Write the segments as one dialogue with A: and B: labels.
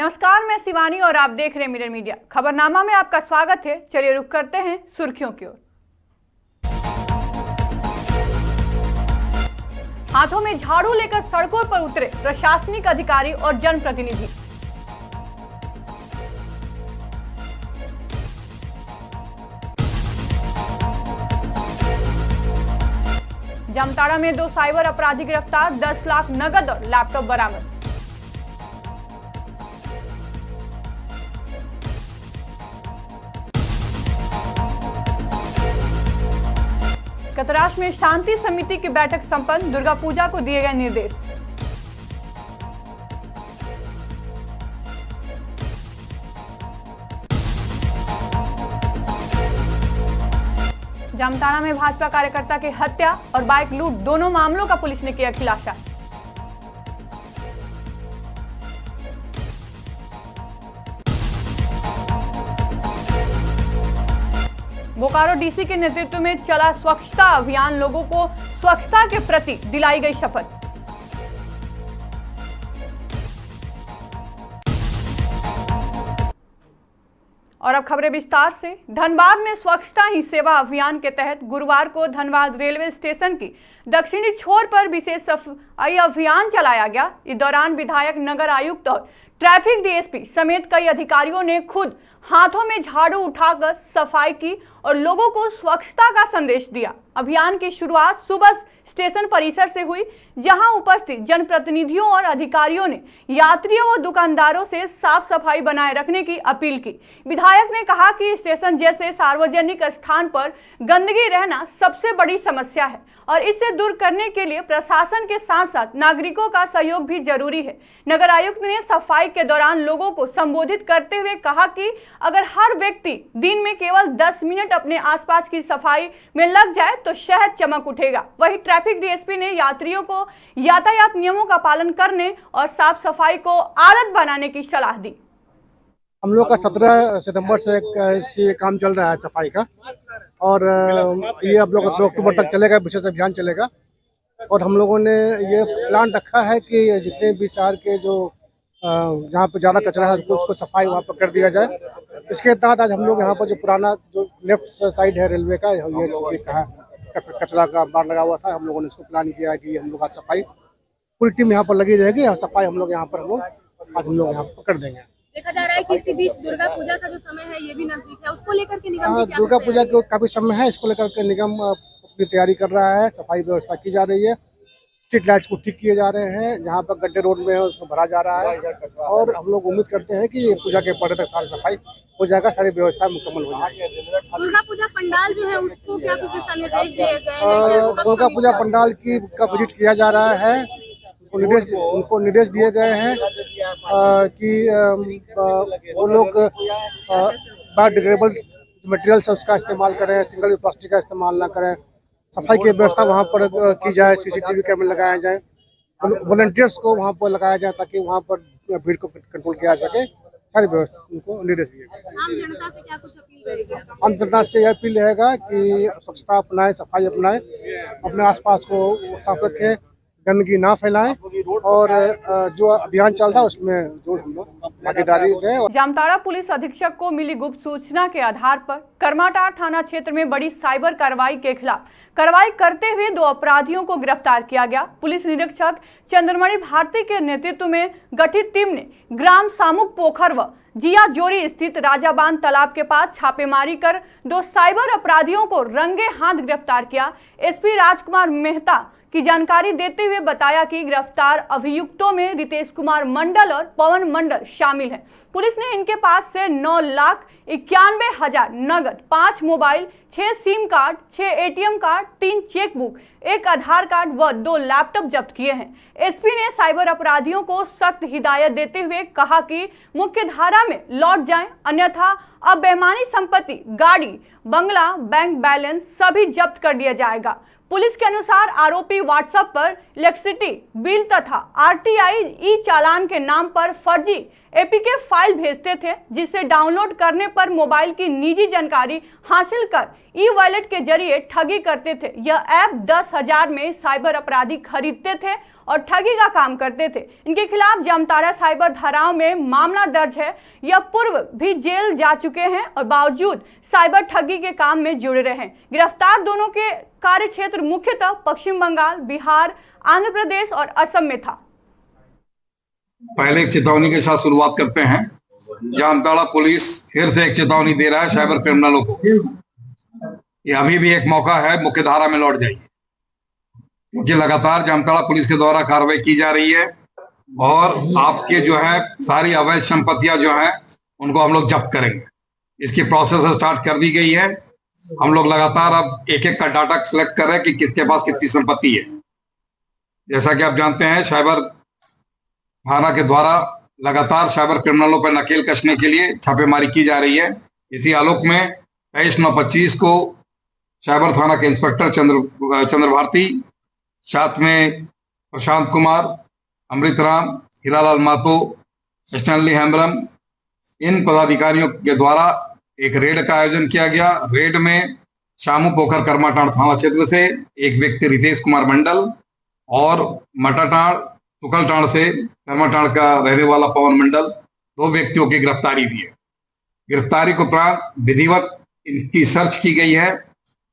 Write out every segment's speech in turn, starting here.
A: नमस्कार, मैं शिवानी और आप देख रहे हैं मिरर मीडिया। खबरनामा में आपका स्वागत है। चलिए रुक करते हैं सुर्खियों की ओर। हाथों में झाड़ू लेकर सड़कों पर उतरे प्रशासनिक अधिकारी और जनप्रतिनिधि। जामताड़ा में 2 साइबर अपराधी गिरफ्तार, 10 लाख नगद और लैपटॉप बरामद। कतराश में शांति समिति की बैठक संपन्न, दुर्गा पूजा को दिए गए निर्देश। जामताड़ा में भाजपा कार्यकर्ता की हत्या और बाइक लूट, दोनों मामलों का पुलिस ने किया खुलासा। बोकारो डीसी के नेतृत्व में चला स्वच्छता अभियान, लोगों को स्वच्छता के प्रति दिलाई गई शपथ। और अब खबरें विस्तार से। धनबाद में स्वच्छता ही सेवा अभियान के तहत गुरुवार को धनबाद रेलवे स्टेशन की दक्षिणी छोर पर विशेष सफाई अभियान चलाया गया। इस दौरान विधायक, नगर आयुक्त और ट्रैफिक डीएसपी समेत कई अधिकारियों ने खुद हाथों में झाड़ू उठाकर सफाई की और लोगों को स्वच्छता का संदेश दिया। अभियान की शुरुआत सुबह स्टेशन परिसर से हुई, जहां उपस्थित जनप्रतिनिधियों और अधिकारियों ने यात्रियों व दुकानदारों से साफ सफाई बनाए रखने की अपील की। विधायक ने कहा कि स्टेशन जैसे सार्वजनिक स्थान पर गंदगी रहना सबसे बड़ी समस्या है और इससे दूर करने के लिए प्रशासन के साथ साथ नागरिकों का सहयोग भी जरूरी है। नगर आयुक्त ने सफाई के दौरान लोगों को संबोधित करते हुए कहा कि अगर हर व्यक्ति दिन में केवल 10 मिनट अपने आसपास की सफाई में लग जाए तो शहर चमक उठेगा। वहीं ट्रैफिक डीएसपी ने यात्रियों को यातायात नियमों का पालन करने और साफ सफाई को आदत बनाने की सलाह दी।
B: हम लोग का 17 सितंबर से काम चल रहा है सफाई का, और ये अब लोग 2 अक्टूबर तक चलेगा, विशेष अभियान चलेगा। और हम लोगों ने ये प्लान रखा है कि जितने भी शहर के जो जहाँ पर ज़्यादा कचरा है उसको सफाई वहाँ पर कर दिया जाए। इसके तहत आज हम लोग यहाँ पर जो पुराना जो लेफ्ट साइड है रेलवे का, ये कहा कचरा का बार लगा हुआ था, हम लोगों ने इसको प्लान किया कि हम लोग आज सफाई, पूरी टीम यहाँ पर लगी रहेगी और सफाई हम लोग यहाँ पर आज हम लोग यहाँ पर कर देंगे।
C: देखा जा रहा है कि इसी बीच दुर्गा पूजा का जो समय है ये भी नजदीक है, उसको लेकर के निगम की क्या
B: दुर्गा पूजा का काफी समय है, इसको लेकर के निगम अपनी तैयारी कर रहा है। सफाई व्यवस्था की जा रही है, स्ट्रीट लाइट्स को ठीक किए जा रहे हैं, जहाँ पर गड्ढे रोड में है उसको भरा जा रहा है। और हम लोग उम्मीद करते हैं कि पूजा के पहले तक सारी सफाई हो जाएगा, सारी व्यवस्था मुकम्मल हो जाएगी।
C: दुर्गा पूजा पंडाल जो है उसको क्या कुछ दिशा निर्देश दिए गए हैं?
B: दुर्गा पूजा पंडाल का विजिट किया जा रहा है, उनको निर्देश दिए गए हैं कि वो लोग बायोडिग्रेडेबल मटेरियल्स उसका इस्तेमाल करें, सिंगल यूज प्लास्टिक का इस्तेमाल ना करें। सफाई की व्यवस्था वहाँ पर की जाए, सीसीटीवी कैमरे लगाए जाए, वॉलंटियर्स को वहाँ पर लगाया जाए ताकि वहाँ पर भीड़ को कंट्रोल किया जा सके। सारी व्यवस्था उनको निर्देश दिए गए।
C: आम जनता से क्या कुछ अपील रहेगी?
B: आम जनता से यह अपील रहेगा कि स्वच्छता अपनाएं, सफाई अपनाएं, अपने आसपास को साफ रखें, गंदगी ना फैलाएं और जो अभियान चल रहा है उसमें जो हम लोग भागीदारी दें।
A: जामताड़ा पुलिस अधीक्षक को मिली गुप्त सूचना के आधार पर करमाटार थाना क्षेत्र में बड़ी साइबर कार्रवाई के खिलाफ कार्रवाई करते हुए 2 अपराधियों को गिरफ्तार किया गया। पुलिस निरीक्षक चंद्रमणि भारती के नेतृत्व में गठित टीम ने ग्राम सामुक पोखर व जिया जोरी स्थित राजाबांध तालाब के पास छापेमारी कर 2 साइबर अपराधियों को रंगे हाथ गिरफ्तार किया। एसपी राजकुमार मेहता की जानकारी देते हुए बताया कि गिरफ्तार अभियुक्तों में रितेश कुमार मंडल और पवन मंडल शामिल हैं। पुलिस ने इनके पास से 9,91,000 नगद, 5 mobile, 6 SIM card, 6 ATM card, 3 chequebook, 1 आधार कार्ड व 2 लैपटॉप जब्त किए हैं। एसपी ने साइबर अपराधियों को सख्त हिदायत देते हुए कहा कि मुख्य धारा में लौट जाएं, अन्यथा अब बेईमानी संपत्ति, गाड़ी, बंगला, बैंक बैलेंस सभी जब्त कर लिया जाएगा। पुलिस के अनुसार आरोपी व्हाट्सएप पर इलेक्ट्रिसिटी बिल तथा आरटीआई ई चालान के नाम पर फर्जी एपीके फाइल भेजते थे, जिसे डाउनलोड करने पर मोबाइल की निजी जानकारी हासिल कर ई वॉलेट के जरिए ठगी करते थे। यह ऐप 10,000 में साइबर अपराधी खरीदते थे और ठगी का काम करते थे। इनके खिलाफ जामताड़ा साइबर धाराओं में मामला दर्ज है। यह पूर्व भी जेल जा चुके हैं और बावजूद साइबर ठगी के काम में जुड़े रहे। गिरफ्तार दोनों के कार्य क्षेत्र मुख्यतः पश्चिम बंगाल, बिहार, आंध्र प्रदेश और असम में था।
D: पहले एक चेतावनी के साथ शुरुआत करते हैं। जामताड़ा पुलिस फिर से एक चेतावनी दे रहा है साइबर क्रिमिनलों को, ये अभी भी एक मौका है, मुख्य धारा में लौट जाइए, क्योंकि लगातार जामताड़ा पुलिस के द्वारा कार्रवाई की जा रही है और आपके जो है सारी अवैध संपत्तियां जो है उनको हम लोग जब्त करेंगे। इसकी प्रोसेस स्टार्ट कर दी गई है। हम लोग लगातार अब एक एक का डाटा कलेक्ट कर रहे हैं कि किसके पास कितनी संपत्ति है। जैसा कि आप जानते हैं, साइबर थाना के द्वारा लगातार साइबर क्रिमिनलों पर नकेल कसने के लिए छापेमारी की जा रही है। इसी आलोक में 23/9/25 को साइबर थाना के इंस्पेक्टर चंद्र भारती, साथ में प्रशांत कुमार, अमृत राम, हीरालाल मातो, स्टैनली हेम्ब्रम, इन पदाधिकारियों के द्वारा एक रेड का आयोजन किया गया। रेड में शामू पोखर करमाटांड़ थाना क्षेत्र से एक व्यक्ति रितेश कुमार मंडल और मटाटांड़ तुकलटांड़ से करमाटांड़ का रहने वाला पवन मंडल, 2 व्यक्तियों की गिरफ्तारी दी है। गिरफ्तारी के उपरांत विधिवत इनकी सर्च की गई है।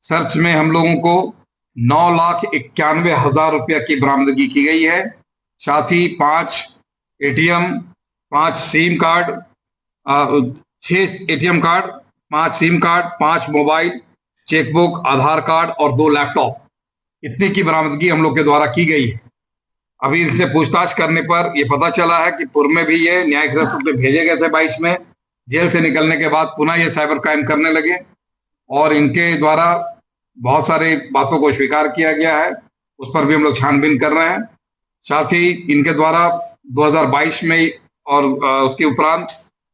D: सर्च में हम लोगों को 9,91,000 रुपया की बरामदगी की गई है। साथ ही 5 ATM, 5 sim card, 6 ATM card, 5 sim card, 5 mobile, chequebook, Aadhaar card और 2 लैपटॉप, इतने की बरामदगी हम लोग के द्वारा की गई है। अभी इनसे पूछताछ करने पर यह पता चला है कि पूर्व में भी ये न्यायिक हिरासत में भेजे गए थे 22 में। जेल से निकलने के बाद पुनः ये साइबर क्राइम करने लगे और इनके द्वारा बहुत सारी बातों को स्वीकार किया गया है, उस पर भी हम लोग छानबीन कर रहे हैं। साथ ही इनके द्वारा 2022 में और उसके उपरांत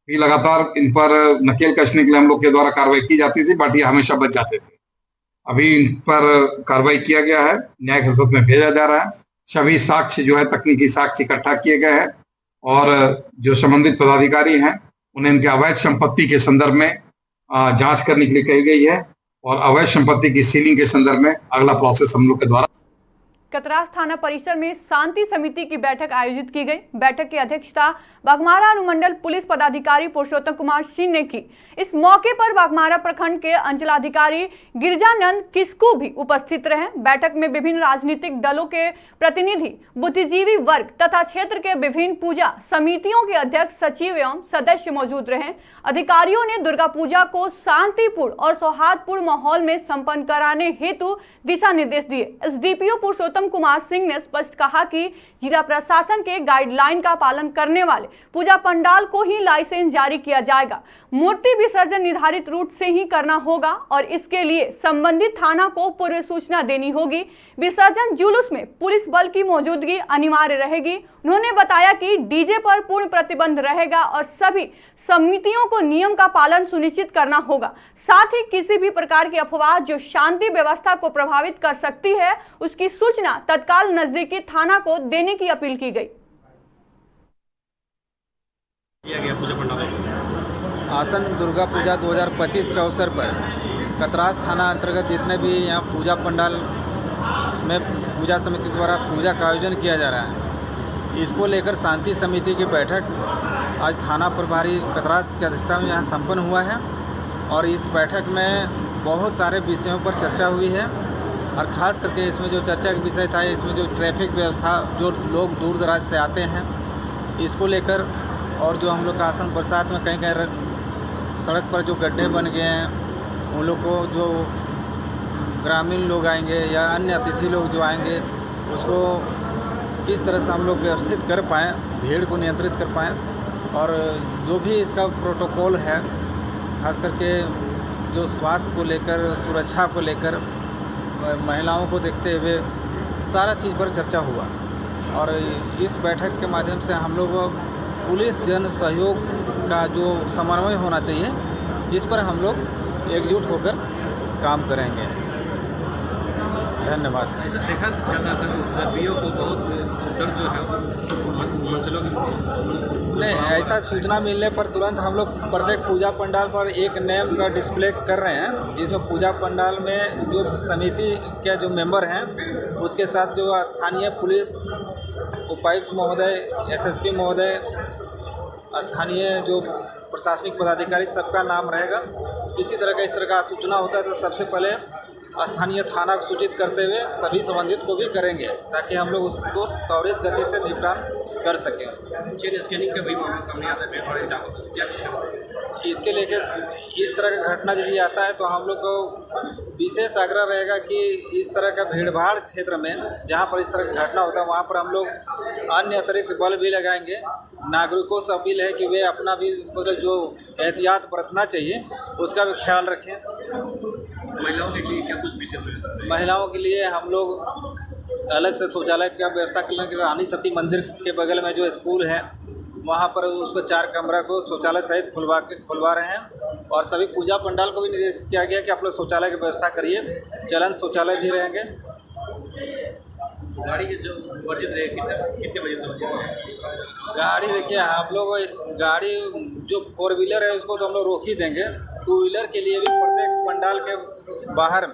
D: भी लगातार इन पर नकेल कसने के लिए हम लोग के द्वारा कार्रवाई की जाती थी, बट ये हमेशा बच जाते थे। अभी इन पर कार्रवाई किया गया है, न्यायिक हिरासत में भेजा जा रहा है। सभी साक्ष्य जो है, तकनीकी साक्ष्य इकट्ठा किए गए हैं और जो संबंधित पदाधिकारी हैं उन्हें इनके अवैध संपत्ति के संदर्भ में जांच करने के लिए कही गई है और अवैध संपत्ति की सीलिंग के संदर्भ में अगला प्रोसेस हम लोग के द्वारा।
A: कतरास थाना परिसर में शांति समिति की बैठक आयोजित की गई। बैठक की अध्यक्षता बाघमारा अनुमंडल पुलिस पदाधिकारी पुरुषोत्तम कुमार सिंह ने की। इस मौके पर बाघमारा प्रखंड के अंचलाधिकारी गिरजानंद किस्कू भी उपस्थित रहे। बैठक में विभिन्न राजनीतिक दलों के प्रतिनिधि, बुद्धिजीवी वर्ग तथा क्षेत्र के विभिन्न पूजा समितियों के अध्यक्ष, सचिव एवं सदस्य मौजूद रहे। अधिकारियों ने दुर्गा पूजा को शांतिपूर्ण और सौहार्दपूर्ण माहौल में संपन्न कराने हेतु दिशा निर्देश दिए। एसडीपीओ पुरुषोत्तम कुमार सिंह ने स्पष्ट कहा कि जिला प्रशासन के गाइडलाइन का पालन करने वाले पूजा पंडाल को ही लाइसेंस जारी किया जाएगा। मूर्ति विसर्जन निर्धारित रूट से ही करना होगा और इसके लिए संबंधित थाना को पूर्व सूचना देनी होगी। विसर्जन जुलूस में पुलिस बल की मौजूदगी अनिवार्य रहेगी। उन्होंने बताया कि डीजे पर पूर्ण प्रतिबंध रहेगा और सभी समितियों को नियम का पालन सुनिश्चित करना होगा। साथ ही किसी भी प्रकार की अफवाह जो शांति व्यवस्था को प्रभावित कर सकती है, उसकी सूचना तत्काल नजदीकी थाना को देने की अपील की गई।
E: आसन दुर्गा पूजा 2025 के अवसर पर कतरास थाना अंतर्गत जितने भी यहाँ पूजा पंडाल में पूजा समिति द्वारा पूजा का आयोजन किया जा रहा है, इसको लेकर शांति समिति की बैठक आज थाना प्रभारी कतरास की अध्यक्षता में यहाँ संपन्न हुआ है और इस बैठक में बहुत सारे विषयों पर चर्चा हुई है और ख़ास करके इसमें जो चर्चा का विषय था, इसमें जो ट्रैफिक व्यवस्था, जो लोग दूर दराज से आते हैं, इसको लेकर और जो हम लोग का आसन बरसात में कहीं कहीं सड़क पर जो गड्ढे बन गए हैं, उन लोग को जो ग्रामीण लोग आएंगे या अन्य अतिथि लोग जो आएंगे, उसको किस तरह से हम लोग व्यवस्थित कर पाएँ, भीड़ को नियंत्रित कर पाएँ और जो भी इसका प्रोटोकॉल है, खास करके जो स्वास्थ्य को लेकर, सुरक्षा को लेकर, महिलाओं को देखते हुए सारा चीज़ पर चर्चा हुआ और इस बैठक के माध्यम से हम लोग पुलिस जन सहयोग का जो समन्वय होना चाहिए, इस पर हम लोग एकजुट होकर काम करेंगे। धन्यवाद।
F: ऐसा देखा जाता है को बहुत डर जो है मंचलों
E: नहीं, ऐसा सूचना मिलने पर तुरंत हम लोग प्रत्येक पूजा पंडाल पर एक नेम का डिस्प्ले कर रहे हैं, जिसमें पूजा पंडाल में जो समिति के जो मेंबर हैं उसके साथ जो स्थानीय पुलिस उपायुक्त महोदय, एसएसपी महोदय, स्थानीय जो प्रशासनिक पदाधिकारी, सबका नाम रहेगा। किसी तरह का इस तरह का सूचना होता है तो सबसे पहले स्थानीय थाना को सूचित करते हुए सभी संबंधित को भी करेंगे, ताकि हम लोग उसको त्वरित गति से निपटान कर सकें।
F: चेन स्कैनिंग का भी मामला सामने आता है, बड़े डाको क्या कुछ
E: इसके लेकर इस तरह का घटना यदि आता है तो हम लोग को विशेष आग्रह रहेगा कि इस तरह का भीड़भाड़ क्षेत्र में जहाँ पर इस तरह की घटना होता है वहाँ पर हम लोग अन्य अतिरिक्त बल भी लगाएंगे। नागरिकों से अपील है कि वे अपना भी मतलब जो एहतियात बरतना चाहिए उसका भी ख्याल रखें।
F: महिलाओं के लिए क्या कुछ विशेष?
E: महिलाओं के लिए हम लोग अलग से शौचालय का व्यवस्था के लिए रानी सती मंदिर के बगल में जो स्कूल है वहाँ पर उसको 4 कमरा को शौचालय सहित खुलवा रहे हैं। और सभी पूजा पंडाल को भी निर्देश किया गया कि आप लोग शौचालय की व्यवस्था करिए, चलन शौचालय भी रहेंगे।
F: गाड़ी के जो वर्जित रहे कितने बजे से
E: गाड़ी देखिए हम लोग गाड़ी जो 4 व्हीलर है उसको तो हम लोग रोक ही देंगे। 2 व्हीलर के लिए भी प्रत्येक पंडाल के बाहर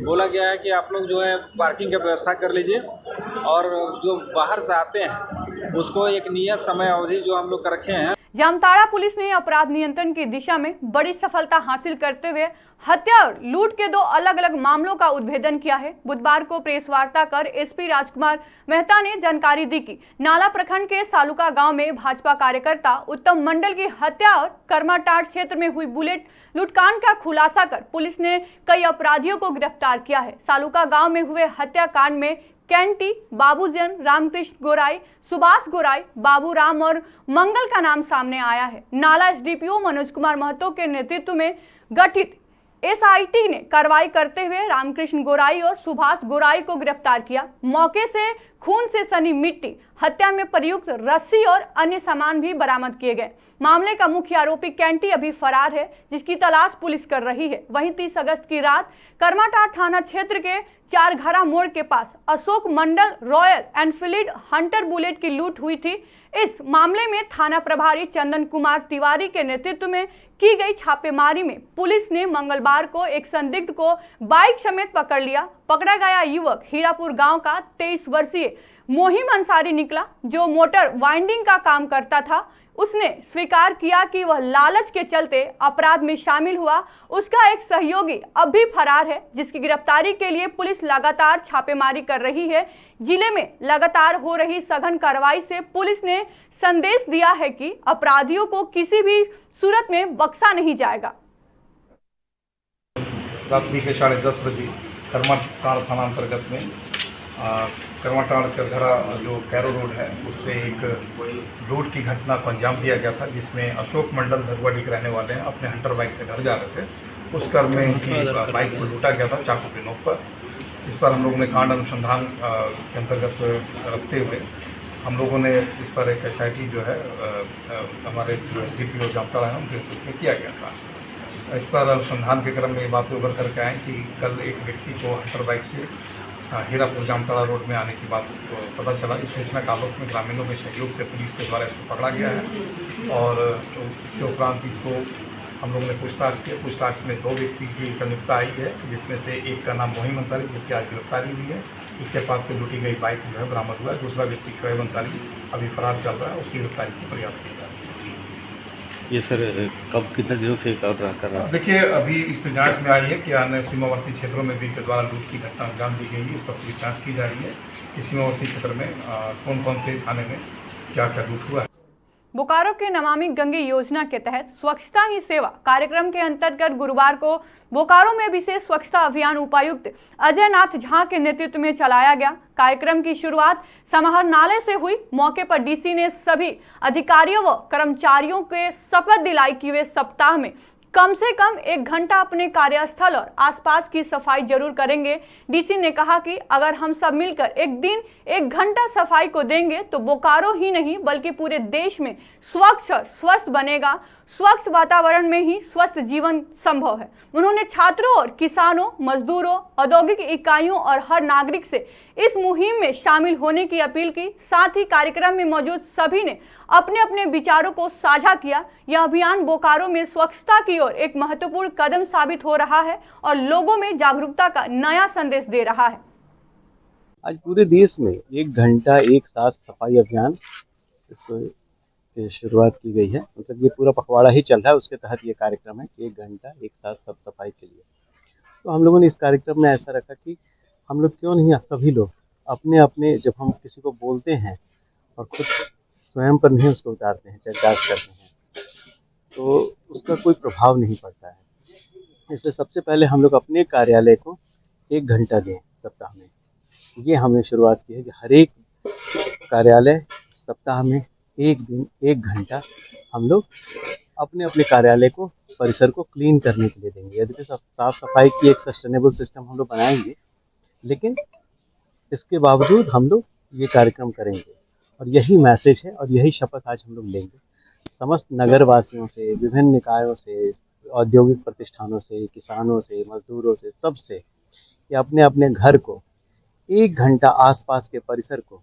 E: बोला गया है कि आप लोग जो है पार्किंग की व्यवस्था कर लीजिए, और जो बाहर से आते हैं उसको एक नियत समय अवधि जो हम लोग कर रखे हैं।
A: जामताड़ा पुलिस ने अपराध नियंत्रण की दिशा में बड़ी सफलता हासिल करते हुए हत्या और लूट के 2 अलग अलग मामलों का उद्भेदन किया है। बुधवार को प्रेस वार्ता कर एसपी राजकुमार मेहता ने जानकारी दी कि नाला प्रखंड के सालुका गांव में भाजपा कार्यकर्ता उत्तम मंडल की हत्या और कर्माटाड़ क्षेत्र में हुई बुलेट लूटकांड का खुलासा कर पुलिस ने कई अपराधियों को गिरफ्तार किया है। सालुका गाँव में हुए हत्याकांड में कैंटी, बाबूजन, रामकृष्ण गोराई, सुभाष गोराई, बाबूराम और मंगल का नाम सामने आया है। नाला एसडीपीओ मनोज कुमार महतो के नेतृत्व में गठित एसआईटी ने कार्रवाई करते हुए रामकृष्ण गोराई और सुभाष गोराई को गिरफ्तार किया। मौके से खून से सनी मिट्टी, हत्या में प्रयुक्त रस्सी और अन्य सामान भी बरामद किए गए। मामले का मुख्य आरोपी कैंटी अभी फरार है, जिसकी तलाश पुलिस कर रही है। वहीं 30 अगस्त की रात कर्माटाड़ थाना क्षेत्र के 4 घरा मोड़ के पास अशोक मंडल रॉयल एनफील्ड हंटर बुलेट की लूट हुई थी। इस मामले में थाना प्रभारी चंदन कुमार तिवारी के नेतृत्व में की गई छापेमारी में पुलिस ने मंगलवार को एक संदिग्ध को बाइक समेत पकड़ लिया। पकड़ा गया युवक हीरापुर गांव का 23 वर्षीय मोहिम अंसारी निकला, जो मोटर वाइंडिंग का काम करता था। उसने स्वीकार किया कि वह लालच के चलते अपराध में शामिल हुआ। उसका एक सहयोगी अब भी फरार है, जिसकी गिरफ्तारी के लिए पुलिस लगातार छापेमारी कर रही है। जिले में लगातार हो रही सघन कार्रवाई से पुलिस ने संदेश दिया है कि अपराधियों को किसी भी सूरत में बख्शा नहीं जाएगा।
G: रात्रि के 10:30 बजे कर्माटाड़ थाना अंतर्गत में कर्माटाड़ चरघरा जो कैरो रोड है उससे एक लूट की घटना को अंजाम दिया गया था, जिसमें अशोक मंडल धरुआडी के रहने वाले हैं, अपने हंटर बाइक से घर जा रहे थे। उस क्रम में इनकी बाइक को लूटा गया था चाकू के नोक पर। इस पर हम लोगों ने कांड अनुसंधान के अंतर्गत रखते हुए हम लोगों ने इस पर एक एसआईटी जो है हमारे जो एसडीपीओ जामताड़ा है उनके नेतृत्व में किया गया था। इस पर अनुसंधान के क्रम में ये बातें उभर करके आए कि कल एक व्यक्ति को हंटर बाइक से हीरापुर जामताड़ा रोड में आने की बात पता चला। इस सूचना के आलोक में ग्रामीणों के सहयोग से पुलिस के द्वारा इसको पकड़ा गया है, और इसके उपरांत इसको हम लोगों ने पूछताछ की। पूछताछ में 2 व्यक्ति की संलिप्तता आई है, जिसमें से एक का नाम मोहिम अंसारी, जिसकी आज गिरफ्तारी हुई है। इसके पास से लूटी गई बाइक जो है बरामद हुआ है। दूसरा व्यक्ति शोएब अंसारी अभी फरार चल रहा है, उसकी गिरफ्तारी का प्रयास किया जा रहा है।
H: ये सर कब कितने दिनों से कर रहा है?
G: देखिए अभी इस पर जाँच में आई है कि अन्य सीमावर्ती क्षेत्रों में भी के द्वारा लूट की घटना अंजाम दी गई है। इस पर पूरी जाँच की जा रही है कि सीमावर्ती क्षेत्र में कौन कौन से थाने में क्या क्या लूट हुआ है।
A: बोकारो के नमामि गंगे योजना के तहत स्वच्छता ही सेवा कार्यक्रम के अंतर्गत गुरुवार को बोकारो में विशेष स्वच्छता अभियान उपायुक्त अजय नाथ झा के नेतृत्व में चलाया गया। कार्यक्रम की शुरुआत समाहरणालय से हुई। मौके पर डीसी ने सभी अधिकारियों व कर्मचारियों के शपथ दिलाई कि वे सप्ताह में कम से कम 1 घंटा अपने कार्यस्थल और आसपास की सफाई जरूर करेंगे। डीसी ने कहा कि अगर हम सब मिलकर एक दिन 1 घंटा सफाई को देंगे तो बोकारो ही नहीं बल्कि पूरे देश में स्वच्छ और स्वस्थ बनेगा। स्वच्छ वातावरण में ही स्वस्थ जीवन संभव है। उन्होंने छात्रों और किसानों, मजदूरों, औद्योगिक इकाइयों और हर नागरिक से इस मुहिम में शामिल होने की अपील की। साथ ही कार्यक्रम में मौजूद सभी ने अपने अपने विचारों को साझा किया। यह अभियान बोकारो में स्वच्छता की ओर एक महत्वपूर्ण कदम साबित हो रहा है और लोगों में जागरूकता का नया संदेश दे रहा है।
I: आज पूरे देश में 1 घंटा एक साथ सफाई अभियान इसको की शुरुआत की गई है। मतलब ये पूरा पखवाड़ा ही चल रहा है, उसके तहत ये कार्यक्रम है कि 1 घंटा एक साथ सब सफाई के लिए। तो हम लोगों ने इस कार्यक्रम में ऐसा रखा कि हम लोग क्यों नहीं, सभी लोग अपने अपने, जब हम किसी को बोलते हैं और खुद स्वयं पर नहीं उसको उतारते हैं, चाहे जांच करते हैं, तो उसका कोई प्रभाव नहीं पड़ता है। इसलिए सबसे पहले हम लोग अपने कार्यालय को 1 घंटा दें सप्ताह में। ये हमने शुरुआत की है कि हर एक कार्यालय सप्ताह में 1 दिन 1 घंटा हम लोग अपने अपने कार्यालय को, परिसर को क्लीन करने के लिए देंगे। यदि साफ सफाई की एक सस्टेनेबल सिस्टम हम लोग बनाएंगे, लेकिन इसके बावजूद हम लोग ये कार्यक्रम करेंगे और यही मैसेज है और यही शपथ आज हम लोग लेंगे समस्त नगर वासियों से, विभिन्न निकायों से, औद्योगिक प्रतिष्ठानों से, किसानों से, मजदूरों से, सबसे कि अपने अपने घर को 1 घंटा, आसपास के परिसर को,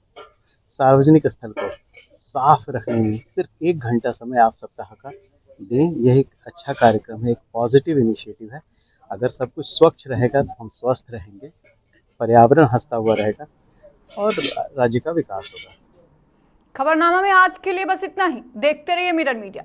I: सार्वजनिक स्थल को साफ रखने में सिर्फ 1 घंटा समय आप सप्ताह का दें। यह एक अच्छा कार्यक्रम है, एक पॉजिटिव इनिशिएटिव है। अगर सब कुछ स्वच्छ रहेगा तो हम स्वस्थ रहेंगे, पर्यावरण हंसता हुआ रहेगा और राज्य का विकास होगा।
A: खबरनामा में आज के लिए बस इतना ही। देखते रहिए मिरर मीडिया।